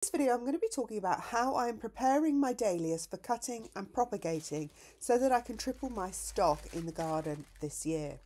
In this video I'm going to be talking about how I am preparing my dahlias for cutting and propagating so that I can triple my stock in the garden this year.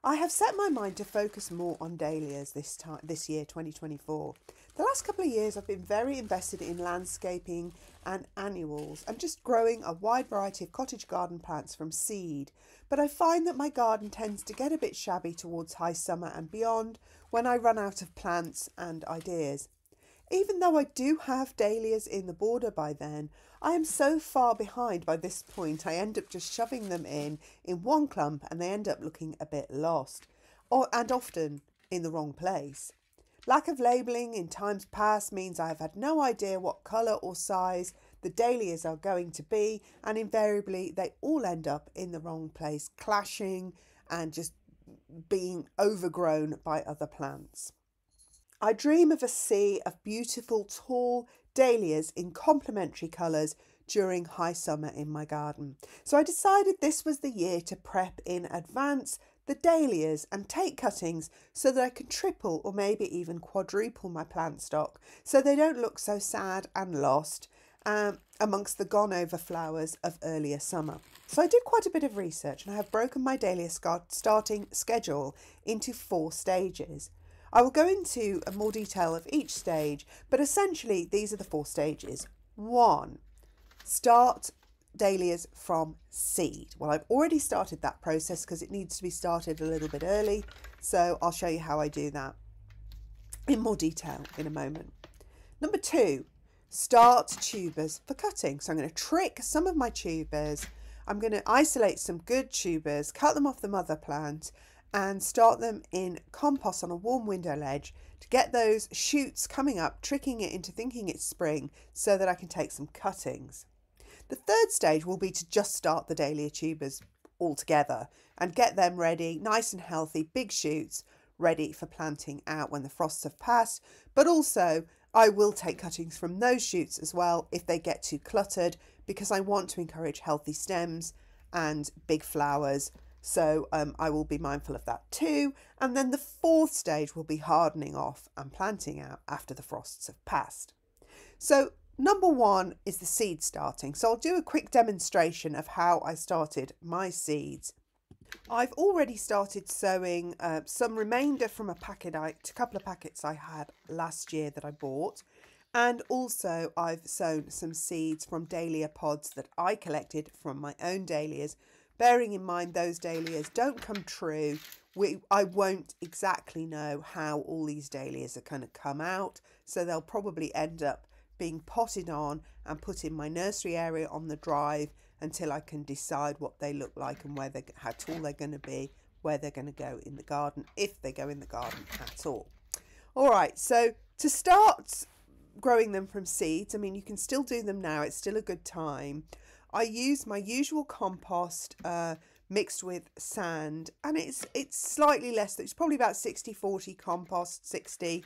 I have set my mind to focus more on dahlias this year 2024. The last couple of years I've been very invested in landscaping and annuals and just growing a wide variety of cottage garden plants from seed, but I find that my garden tends to get a bit shabby towards high summer and beyond when I run out of plants and ideas. Even though I do have dahlias in the border by then, I am so far behind by this point I end up just shoving them in one clump and they end up looking a bit lost, and often in the wrong place. Lack of labelling in times past means I have had no idea what colour or size the dahlias are going to be, and invariably they all end up in the wrong place, clashing and just being overgrown by other plants. I dream of a sea of beautiful tall dahlias in complementary colours during high summer in my garden. So I decided this was the year to prep in advance the dahlias and take cuttings so that I can triple or maybe even quadruple my plant stock so they don't look so sad and lost amongst the gone over flowers of earlier summer. So I did quite a bit of research and I have broken my dahlia starting schedule into 4 stages. I will go into more detail of each stage, but essentially these are the 4 stages. 1. Start dahlias from seed. Well, I've already started that process because it needs to be started a little bit early, so I'll show you how I do that in more detail in a moment. Number 2, start tubers for cutting. So I'm going to trick some of my tubers. I'm going to isolate some good tubers, cut them off the mother plant, and start them in compost on a warm window ledge to get those shoots coming up, tricking it into thinking it's spring so that I can take some cuttings. The 3rd stage will be to just start the dahlia tubers all together and get them ready, nice and healthy, big shoots, ready for planting out when the frosts have passed. But also I will take cuttings from those shoots as well if they get too cluttered, because I want to encourage healthy stems and big flowers. So I will be mindful of that too. And then the 4th stage will be hardening off and planting out after the frosts have passed. So number 1 is the seed starting. So I'll do a quick demonstration of how I started my seeds. I've already started sowing some remainder from a couple of packets I had last year that I bought. And also I've sown some seeds from dahlia pods that I collected from my own dahlias. Bearing in mind those dahlias don't come true, I won't exactly know how all these dahlias are going to come out, so they'll probably end up being potted on and put in my nursery area on the drive until I can decide what they look like and how tall they're going to be, where they're going to go in the garden, if they go in the garden at all. Alright, so to start growing them from seeds, I mean you can still do them now, it's still a good time. I use my usual compost mixed with sand, and it's slightly less, it's probably about 60-40 compost, 60-40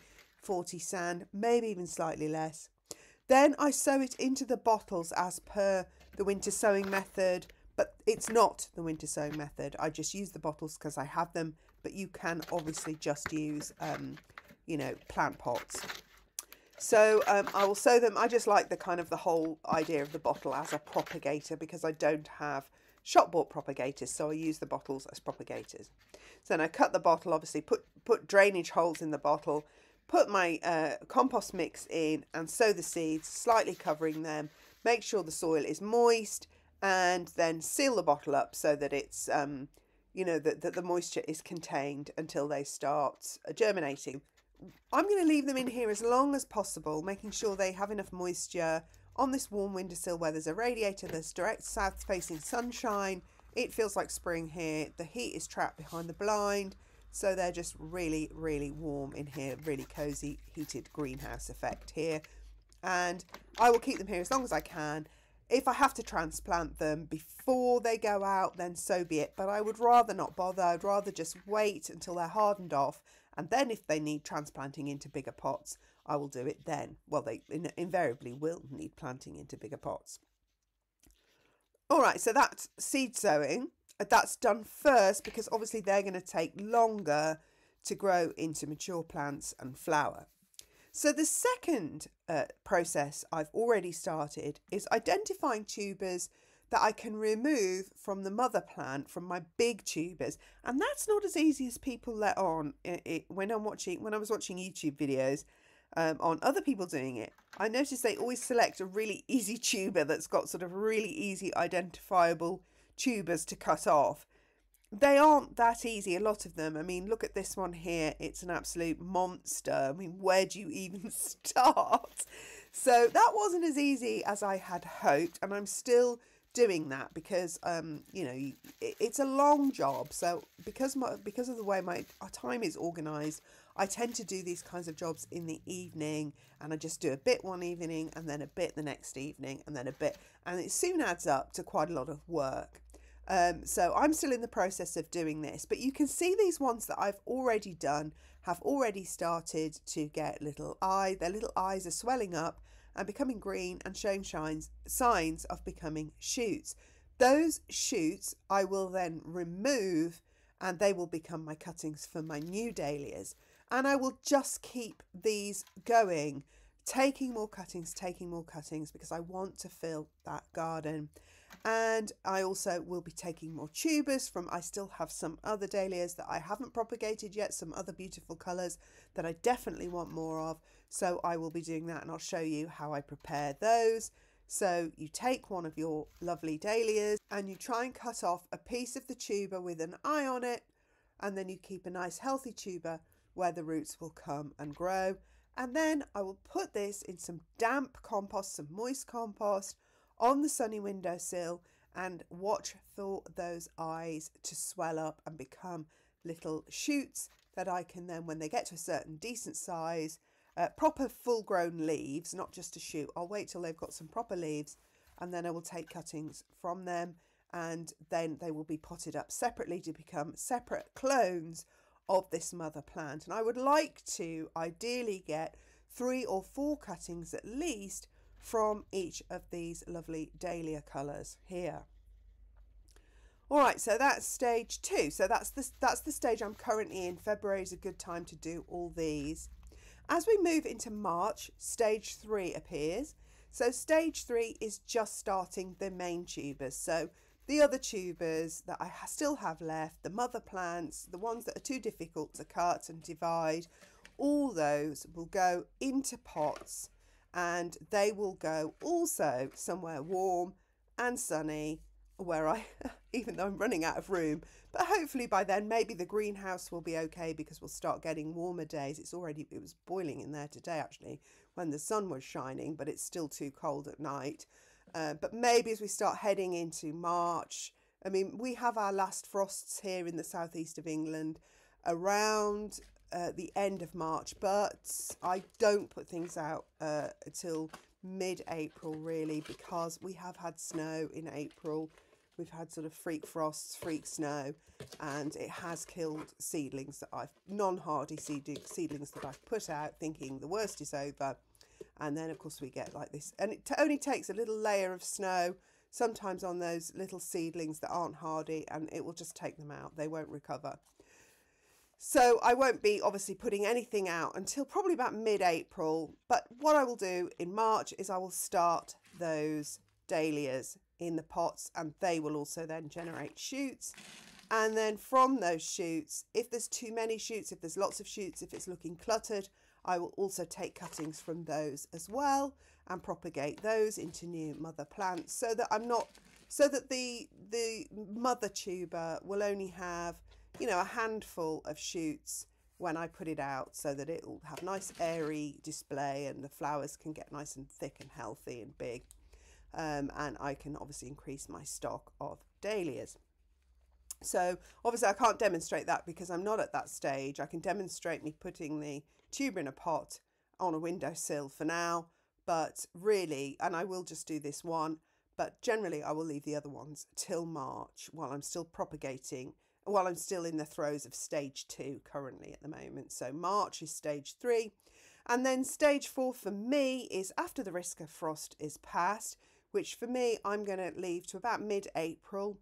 sand, maybe even slightly less. Then I sow it into the bottles as per the winter sowing method, but it's not the winter sowing method. I just use the bottles because I have them, but you can obviously just use, plant pots. So I will sow them. I just like the whole idea of the bottle as a propagator because I don't have shop bought propagators, so I use the bottles as propagators. So then I cut the bottle, obviously put drainage holes in the bottle, put my compost mix in and sow the seeds, slightly covering them, make sure the soil is moist, and then seal the bottle up so that it's, that the moisture is contained until they start germinating. I'm going to leave them in here as long as possible, making sure they have enough moisture on this warm windowsill where there's a radiator, there's direct south facing sunshine. It feels like spring here. The heat is trapped behind the blind, so they're just really, really warm in here, really cozy heated greenhouse effect here. And I will keep them here as long as I can. If I have to transplant them before they go out, then so be it. But I would rather not bother. I'd rather just wait until they're hardened off. And then if they need transplanting into bigger pots, I will do it then. Well, they invariably will need planting into bigger pots. All right, so that's seed sowing. That's done first because obviously they're going to take longer to grow into mature plants and flower. So the second process I've already started is identifying tubers that I can remove from the mother plant, from my big tubers. And that's not as easy as people let on. When I was watching YouTube videos on other people doing it, I noticed they always select a really easy tuber that's got sort of really easy identifiable tubers to cut off. They aren't that easy, a lot of them. I mean, look at this one here. It's an absolute monster. I mean, where do you even start? So that wasn't as easy as I had hoped, and I'm still doing that because you know, it's a long job. So because of the way my time is organized, I tend to do these kinds of jobs in the evening, and I just do a bit one evening and then a bit the next evening and then a bit, and it soon adds up to quite a lot of work. So I'm still in the process of doing this, but you can see these ones that I've already done have already started to get their little eyes are swelling up and becoming green and showing signs of becoming shoots. Those shoots I will then remove, and they will become my cuttings for my new dahlias. And I will just keep these going, taking more cuttings, because I want to fill that garden. And I also will be taking more tubers I still have some other dahlias that I haven't propagated yet, some other beautiful colours that I definitely want more of. So I will be doing that, and I'll show you how I prepare those. So you take one of your lovely dahlias and you try and cut off a piece of the tuber with an eye on it, and then you keep a nice healthy tuber where the roots will come and grow. And then I will put this in some damp compost, some moist compost, on the sunny windowsill, and watch for those eyes to swell up and become little shoots that I can then, when they get to a certain decent size, proper full grown leaves, not just a shoot. I'll wait till they've got some proper leaves, and then I will take cuttings from them, and then they will be potted up separately to become separate clones of this mother plant. And I would like to ideally get 3 or 4 cuttings at least from each of these lovely dahlia colours here. All right, so that's stage 2. So that's the stage I'm currently in. February is a good time to do all these. As we move into March, stage 3 appears. So stage 3 is just starting the main tubers. So the other tubers that I still have left, the mother plants, the ones that are too difficult to cut and divide, all those will go into pots, and they will go also somewhere warm and sunny where even though I'm running out of room, but hopefully by then maybe the greenhouse will be okay, because we'll start getting warmer days. It was boiling in there today actually when the sun was shining, but it's still too cold at night. But maybe as we start heading into March, I mean, we have our last frosts here in the southeast of England around the end of March, but I don't put things out until mid-April really, because we have had snow in April. We've had sort of freak frosts, freak snow, and it has killed seedlings that non-hardy seedlings that I've put out thinking the worst is over. And then of course we get like this, and it only takes a little layer of snow sometimes on those little seedlings that aren't hardy, and it will just take them out. They won't recover. So I won't be obviously putting anything out until probably about mid-April. But what I will do in March is I will start those dahlias in the pots, and they will also then generate shoots. And then from those shoots, if there's too many shoots, if there's lots of shoots, if it's looking cluttered, I will also take cuttings from those as well and propagate those into new mother plants, so that the mother tuber will only have, you know, a handful of shoots when I put it out, so that it will have nice airy display and the flowers can get nice and thick and healthy and big. And I can obviously increase my stock of dahlias. So obviously I can't demonstrate that because I'm not at that stage. I can demonstrate me putting the tuber in a pot on a windowsill for now, but really, and I will just do this one, but generally I will leave the other ones till March while I'm still propagating, while I'm still in the throes of stage 2 currently at the moment. So March is stage 3, and then stage 4 for me is after the risk of frost is past, which for me I'm going to leave to about mid-April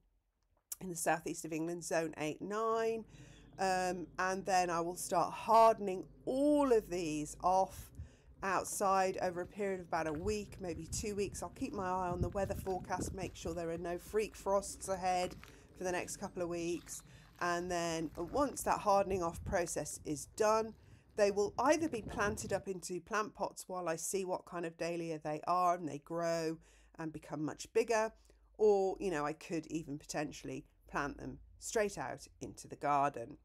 in the southeast of England, zone 8, 9. And then I will start hardening all of these off outside over a period of about a week, maybe 2 weeks. I'll keep my eye on the weather forecast, make sure there are no freak frosts ahead for the next couple of weeks. And then once that hardening off process is done, they will either be planted up into plant pots while I see what kind of dahlia they are and they grow and become much bigger, or, you know, I could even potentially plant them straight out into the garden.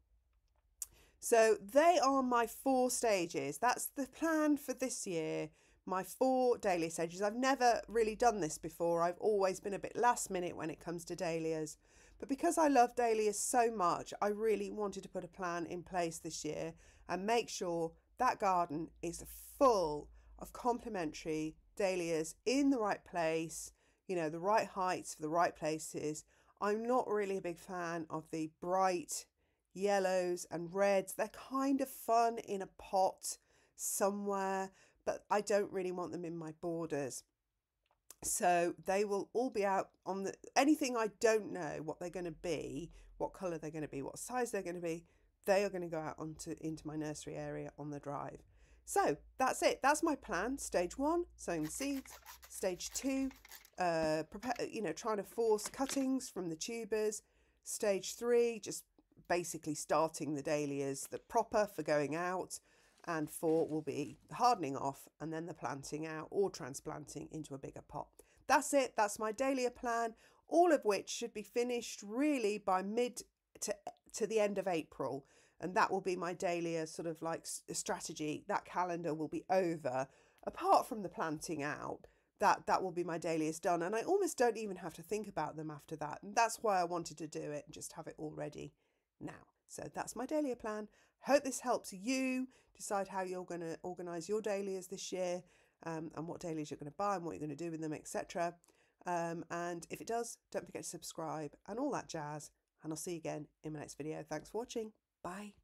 So they are my 4 stages. That's the plan for this year. My 4 dahlia stages. I've never really done this before. I've always been a bit last minute when it comes to dahlias. But because I love dahlias so much, I really wanted to put a plan in place this year and make sure that garden is full of complementary dahlias in the right place, you know, the right heights for the right places. I'm not really a big fan of the bright yellows and reds. They're kind of fun in a pot somewhere, but I don't really want them in my borders. So they will all be out on the, anything I don't know what they're going to be, what colour they're going to be, what size they're going to be, they are going to go out into my nursery area on the drive. So that's it. That's my plan. Stage 1, sowing the seeds. Stage 2, trying to force cuttings from the tubers. Stage 3, just basically starting the dahlias, the proper for going out, and 4 will be hardening off and then the planting out or transplanting into a bigger pot. That's it. That's my dahlia plan, all of which should be finished really by mid to the end of April. And that will be my dahlia sort of like strategy. That calendar will be over. Apart from the planting out, that will be my dahlias done. And I almost don't even have to think about them after that. And that's why I wanted to do it and just have it all ready now. So that's my dahlia plan. Hope this helps you decide how you're going to organise your dahlias this year, and what dahlias you're going to buy and what you're going to do with them, etc. And if it does, don't forget to subscribe and all that jazz. And I'll see you again in my next video. Thanks for watching. Bye.